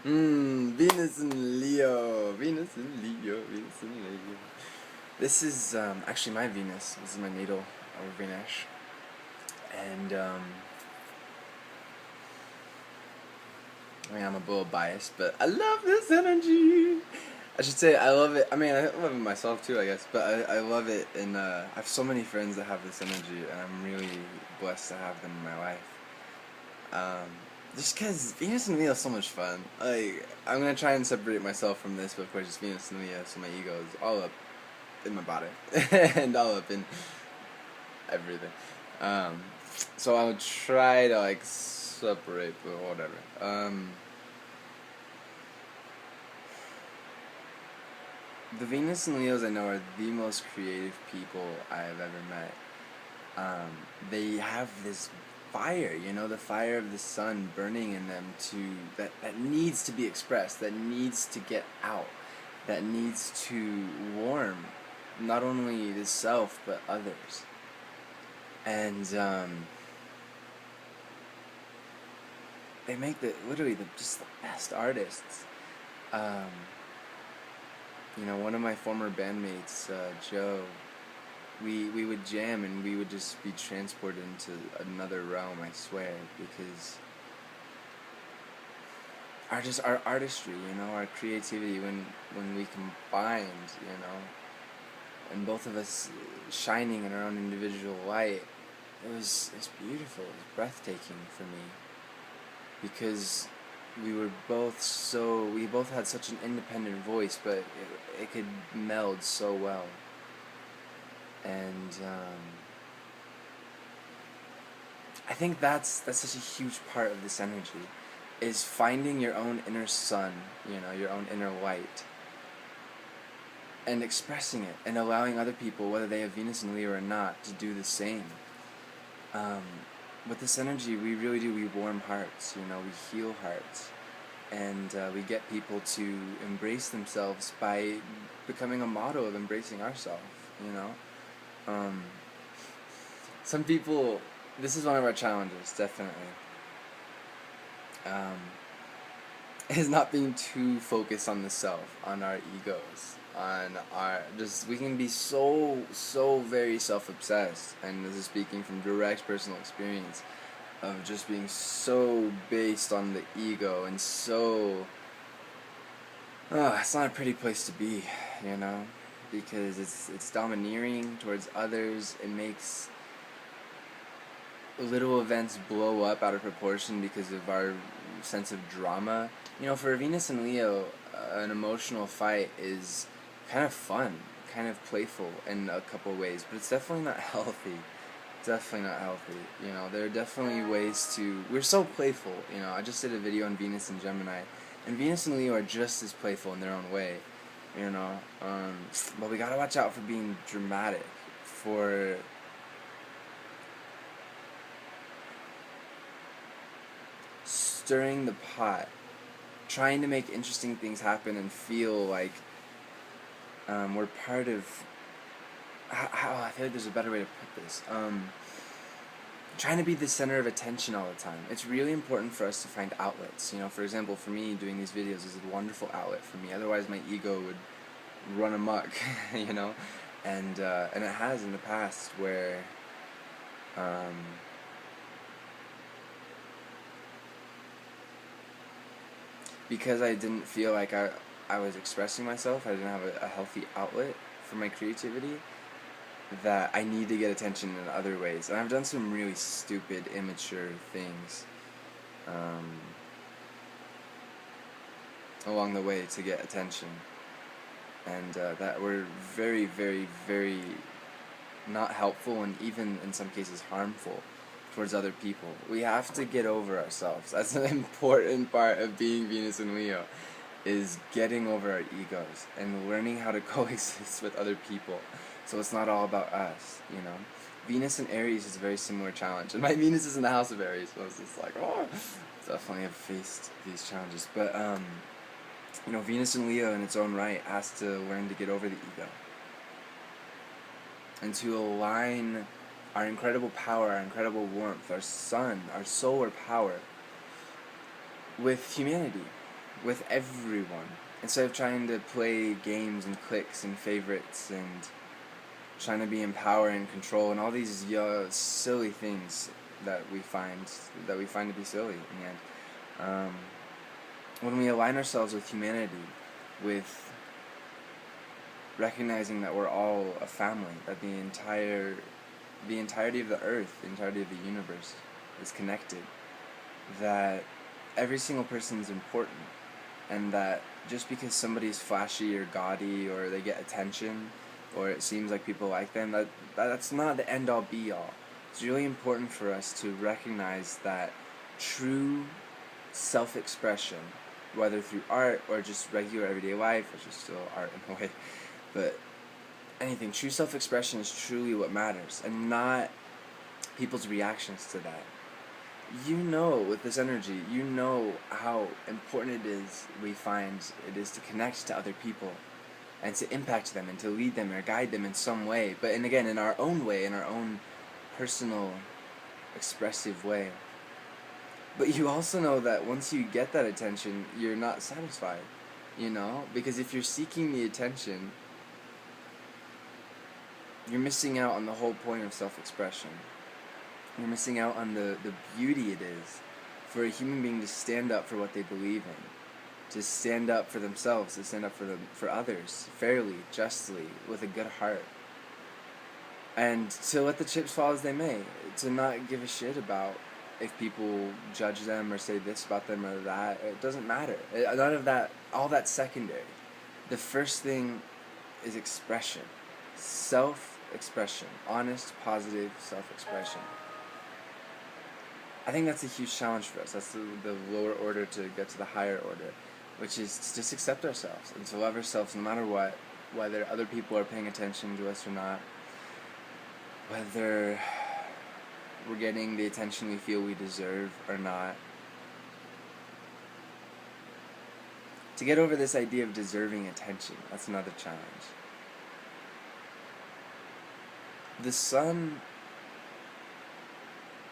Venus and Leo. Venus and Leo. Venus and Leo. This is actually my Venus. This is my natal or Venus. And I mean, I'm a little biased, but I love this energy. I should say I love it. I mean, I love it myself too, I guess. But I love it, and I have so many friends that have this energy, and I'm really blessed to have them in my life. Just because Venus and Leo is so much fun. Like, I'm gonna try and separate myself from this, but of course it's Venus and Leo, so my ego is all up in my body and all up in everything. So I would try to like separate, but whatever. The Venus and Leos I know are the most creative people I've ever met. They have this fire, the fire of the sun burning in them that needs to be expressed, that needs to get out, that needs to warm not only the self but others. And they make literally just the best artists. One of my former bandmates, Joe, we would jam and we would just be transported into another realm, I swear, because our artistry, our creativity, when we combined, and both of us shining in our own individual light, it's beautiful, it was breathtaking for me, because we both had such an independent voice, but it could meld so well. And I think that's such a huge part of this energy, is finding your own inner sun, your own inner light, and expressing it, and allowing other people, whether they have Venus and Leo or not, to do the same. With this energy, we really do, we warm hearts, we heal hearts, and we get people to embrace themselves by becoming a model of embracing ourselves, Some people, this is one of our challenges, definitely, is not being too focused on the self, on our egos, we can be so very self-obsessed, and this is speaking from direct personal experience, of just being so based on the ego, and it's not a pretty place to be, because it's domineering towards others. It makes little events blow up out of proportion because of our sense of drama. For Venus and Leo, an emotional fight is kind of fun, kind of playful in a couple ways, but it's definitely not healthy. Definitely not healthy. There are definitely ways to. We're so playful. I just did a video on Venus and Gemini, and Venus and Leo are just as playful in their own way. But we gotta watch out for being dramatic, for stirring the pot, trying to make interesting things happen and feel like we're part of. I feel like there's a better way to put this. Trying to be the center of attention all the time. It's really important for us to find outlets. For example, for me, doing these videos is a wonderful outlet for me. Otherwise, my ego would run amok, and it has in the past, where because I didn't feel like I was expressing myself, I didn't have a healthy outlet for my creativity, that I need to get attention in other ways. And I've done some really stupid, immature things along the way to get attention. And that were very, very, very not helpful, and even in some cases harmful towards other people. We have to get over ourselves. That's an important part of being Venus and Leo, is getting over our egos and learning how to coexist with other people, so it's not all about us. Venus and Aries is a very similar challenge, and my Venus is in the house of Aries, so it's just like, definitely have faced these challenges. But Venus and Leo in its own right has to learn to get over the ego, and to align our incredible power, our incredible warmth, our sun, our solar power with humanity, with everyone. Instead of trying to play games and cliques and favorites and trying to be in power and control and all these silly things that we find to be silly in the end. When we align ourselves with humanity, with recognizing that we're all a family, that the entirety of the earth, the entirety of the universe is connected, that every single person is important, and that just because somebody's flashy or gaudy or they get attention or it seems like people like them, that's not the end all be all. It's really important for us to recognize that true self-expression, whether through art or just regular everyday life, which is still art in a way, but anything, true self-expression is truly what matters, and not people's reactions to that. With this energy, how important we find it is to connect to other people and to impact them and to lead them or guide them in some way, but again, in our own way, in our own personal, expressive way. But you also know that once you get that attention, you're not satisfied, because if you're seeking the attention, you're missing out on the whole point of self-expression. You're missing out on the beauty it is for a human being to stand up for what they believe in, to stand up for themselves, to stand up for others, fairly, justly, with a good heart. And to let the chips fall as they may, to not give a shit about if people judge them or say this about them or that. It doesn't matter. None of that, all that's secondary. The first thing is expression. Self-expression. Honest, positive self-expression. I think that's a huge challenge for us. That's the lower order to get to the higher order, which is to just accept ourselves and to love ourselves no matter what, whether other people are paying attention to us or not, whether we're getting the attention we feel we deserve or not. To get over this idea of deserving attention, that's another challenge. The sun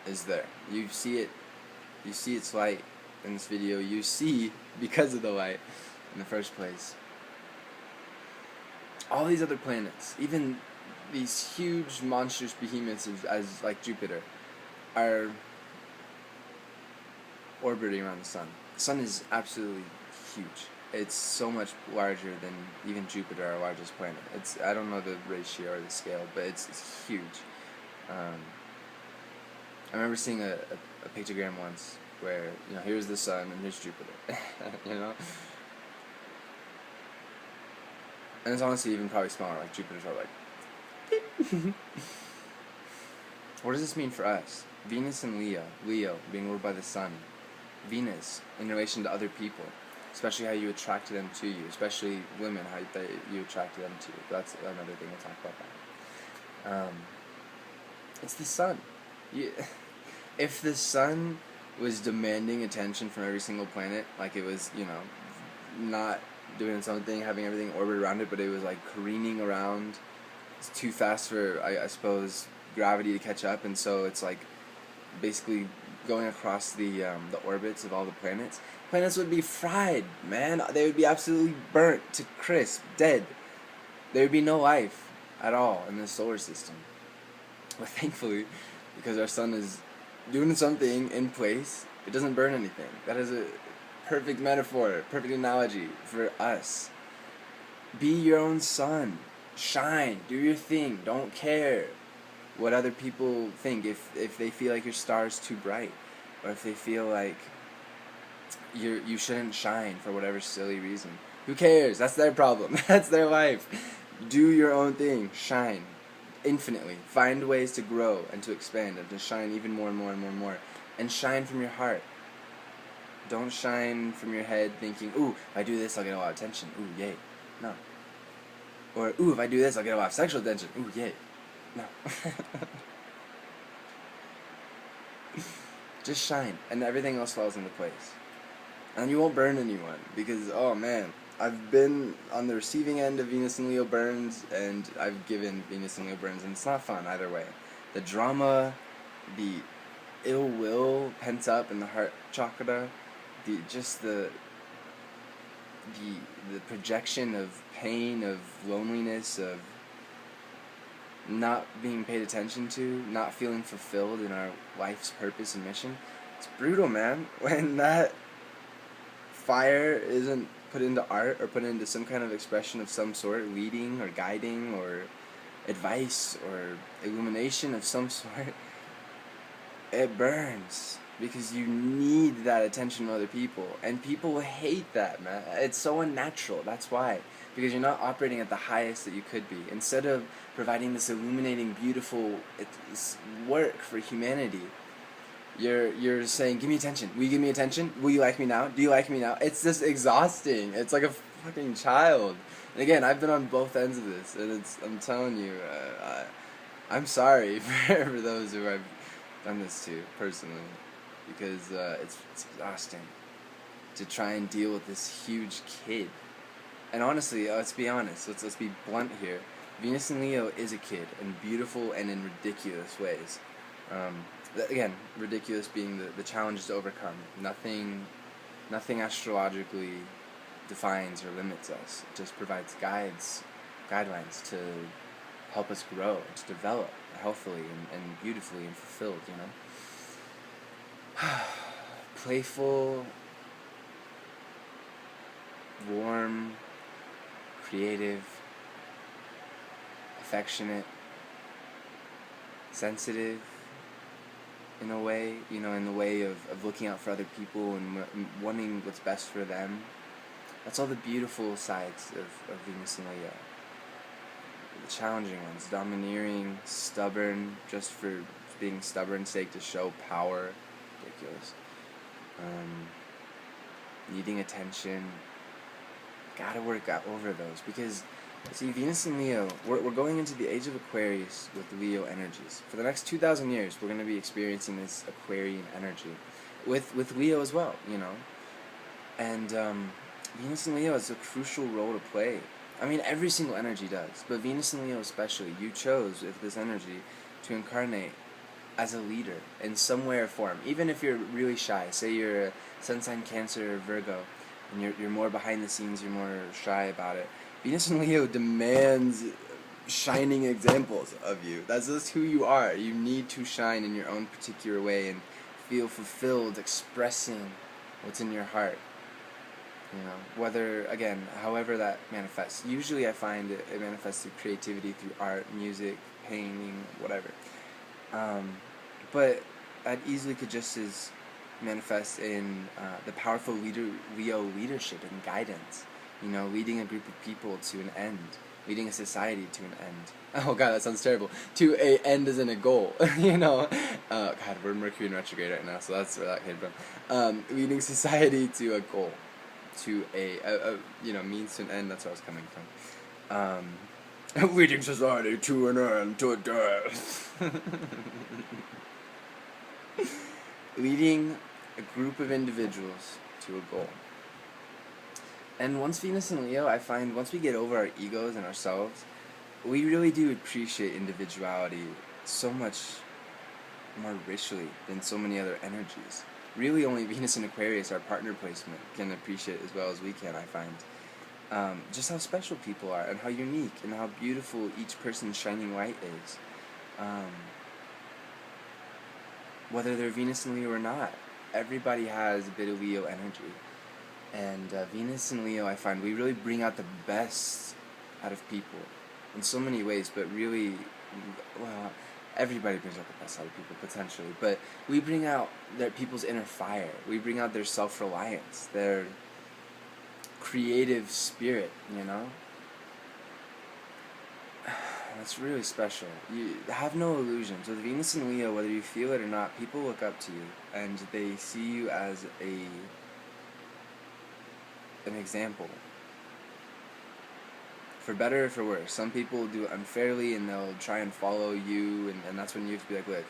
is there. You see it. You see its light in this video. You see, because of the light in the first place, all these other planets, even these huge monstrous behemoths as like Jupiter, are orbiting around the sun. The sun is absolutely huge. It's so much larger than even Jupiter, our largest planet. I don't know the ratio or the scale, but it's huge. I remember seeing a pictogram once where, here's the sun and here's Jupiter, And it's honestly even probably smaller, like Jupiter's probably like... What does this mean for us? Venus and Leo being ruled by the sun. Venus in relation to other people, especially how you attract them to you, especially women, how you attract them to you. That's another thing we'll talk about. It's the sun. If the sun was demanding attention from every single planet, like it was, not doing its own thing, having everything orbit around it, but it was like careening around, it's too fast for, I suppose, gravity to catch up, and so it's like basically going across the orbits of all the planets. Planets would be fried, man. They would be absolutely burnt to crisp, dead. There would be no life at all in the solar system. But thankfully, because our sun is doing something in place, it doesn't burn anything. That is a perfect metaphor, perfect analogy for us. Be your own sun. Shine. Do your thing. Don't care what other people think. If they feel like your star's too bright, or if they feel like you shouldn't shine for whatever silly reason. Who cares? That's their problem. That's their life. Do your own thing. Shine. Infinitely. Find ways to grow and to expand and to shine even more and more and more and more. And shine from your heart. Don't shine from your head thinking, ooh, if I do this, I'll get a lot of attention. Ooh, yay. No. Or, ooh, if I do this, I'll get a lot of sexual attention. Ooh, yay. No. Just shine, and everything else falls into place. And you won't burn anyone, because, oh man, I've been on the receiving end of Venus and Leo burns, and I've given Venus and Leo burns, and it's not fun either way. The drama, the ill will pent up in the heart chakra, the the projection of pain, of loneliness, of not being paid attention to, not feeling fulfilled in our life's purpose and mission. It's brutal, man. When that fire isn't put into art or put into some kind of expression of some sort, leading or guiding or advice or illumination of some sort, it burns. Because you need that attention from other people. And people hate that, man. It's so unnatural. That's why. Because you're not operating at the highest that you could be. Instead of providing this illuminating, beautiful work for humanity, you're saying, give me attention. Will you give me attention? Will you like me now? Do you like me now? It's just exhausting. It's like a fucking child. And again, I've been on both ends of this. And I'm telling you, I'm sorry for those who I've done this to, personally. Because it's exhausting to try and deal with this huge kid. And honestly, let's be honest, let's be blunt here. Venus in Leo is a kid, and beautiful and in ridiculous ways. Again, ridiculous being the challenges to overcome. Nothing astrologically defines or limits us. It just provides guidelines to help us grow, to develop healthily and beautifully and fulfilled, you know? Playful, warm, creative, affectionate, sensitive in a way, you know, in the way of looking out for other people and wanting what's best for them. That's all the beautiful sides of Venus and Leo. The challenging ones, domineering, stubborn, just for being stubborn's sake to show power. Ridiculous. Needing attention. Gotta work out over those, because see, Venus and Leo, we're going into the age of Aquarius with Leo energies. For the next 2,000 years, we're going to be experiencing this Aquarian energy with Leo as well, you know. And Venus and Leo has a crucial role to play. I mean, every single energy does, but Venus and Leo especially. You chose with this energy to incarnate as a leader in some way or form. Even if you're really shy, say you're a Sun sign Cancer or Virgo, and you're more behind the scenes, you're more shy about it. Venus and Leo demands shining examples of you. That's just who you are. You need to shine in your own particular way and feel fulfilled expressing what's in your heart. You know, whether, again, however that manifests. Usually I find it manifests through creativity, through art, music, painting, whatever. But that easily could just as manifest in the powerful Leo leadership and guidance. You know, leading a group of people to an end, leading a society to an end. Oh God, that sounds terrible. To a end as in a goal. You know, God, we're Mercury in retrograde right now, so that's where that came from. Leading society to a goal, to a you know, means to an end. That's where I was coming from. Leading society to an end, to a death. Leading a group of individuals to a goal. And once Venus and Leo, I find once we get over our egos and ourselves, we really do appreciate individuality so much more richly than so many other energies. Really only Venus and Aquarius, our partner placement, can appreciate as well as we can, I find. Just how special people are and how unique and how beautiful each person's shining light is. Whether they're Venus and Leo or not, everybody has a bit of Leo energy. And Venus and Leo, I find, we really bring out the best out of people in so many ways, but really, well, everybody brings out the best out of people, potentially, but we bring out people's inner fire. We bring out their self-reliance, their creative spirit, you know? That's really special. You have no illusions. With Venus and Leo, whether you feel it or not, people look up to you, and they see you as an example. For better or for worse. Some people do it unfairly and they'll try and follow you, and that's when you have to be like, look,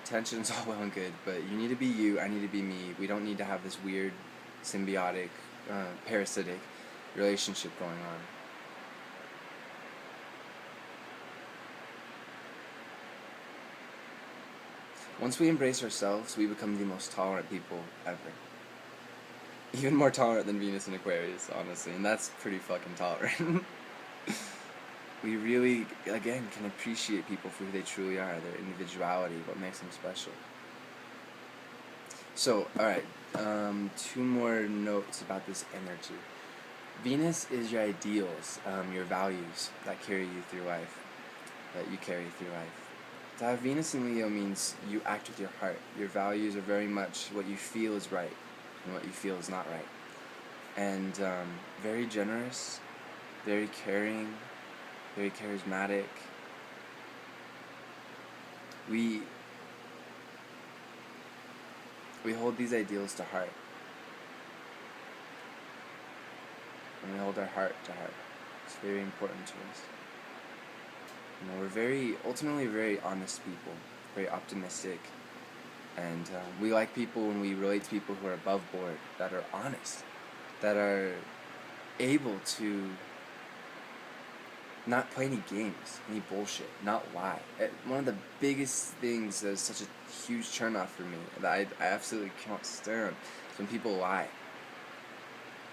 attention's all well and good, but you need to be you, I need to be me. We don't need to have this weird symbiotic, parasitic relationship going on. Once we embrace ourselves, we become the most tolerant people ever. Even more tolerant than Venus in Aquarius, honestly, and that's pretty fucking tolerant. We really, again, can appreciate people for who they truly are, their individuality, what makes them special. So, alright, two more notes about this energy. Venus is your ideals, your values that carry you through life, that you carry through life. To have Venus in Leo means you act with your heart. Your values are very much what you feel is right and what you feel is not right. And very generous, very caring, very charismatic. We hold these ideals to heart. And we hold our heart to heart. It's very important to us. You know, we're ultimately very honest people, very optimistic, and we like people when we relate to people who are above board, that are honest, that are able to not play any games, any bullshit, not lie. One of the biggest things that is such a huge turnoff for me, that I absolutely cannot stand, is when people lie.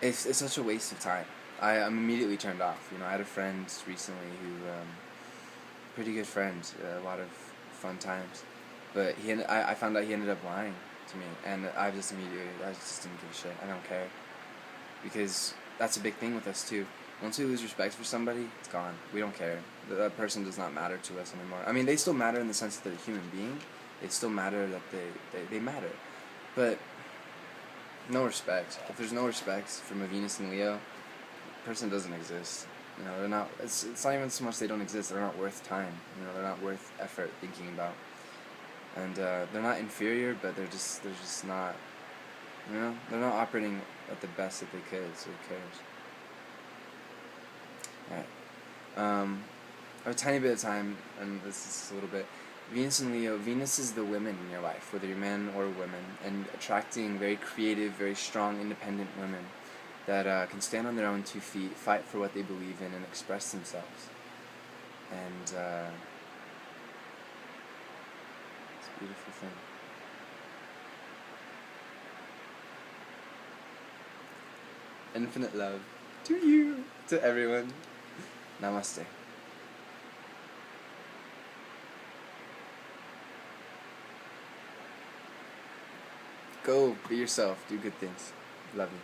It's such a waste of time. I'm immediately turned off. You know, I had a friend recently who, pretty good friend, a lot of fun times, but I found out he ended up lying to me, and I just didn't give a shit. I don't care, because that's a big thing with us too. Once we lose respect for somebody, it's gone. We don't care. That person does not matter to us anymore. I mean, they still matter in the sense that they're a human being. They still matter that they matter. But no respect. If there's no respect from a Venus and Leo, the person doesn't exist. You know, they're not. It's not even so much they don't exist. They're not worth time. You know, they're not worth effort thinking about. And they're not inferior, but they're just not. You know, they're not operating at the best that they could. So who cares? Alright. I have a tiny bit of time, and this is a little bit. Venus and Leo. Venus is the women in your life, whether you're men or women, and attracting very creative, very strong, independent women that can stand on their own 2 feet, fight for what they believe in, and express themselves. And it's a beautiful thing. Infinite love to you, to everyone. Namaste. Go be yourself. Do good things. Love you.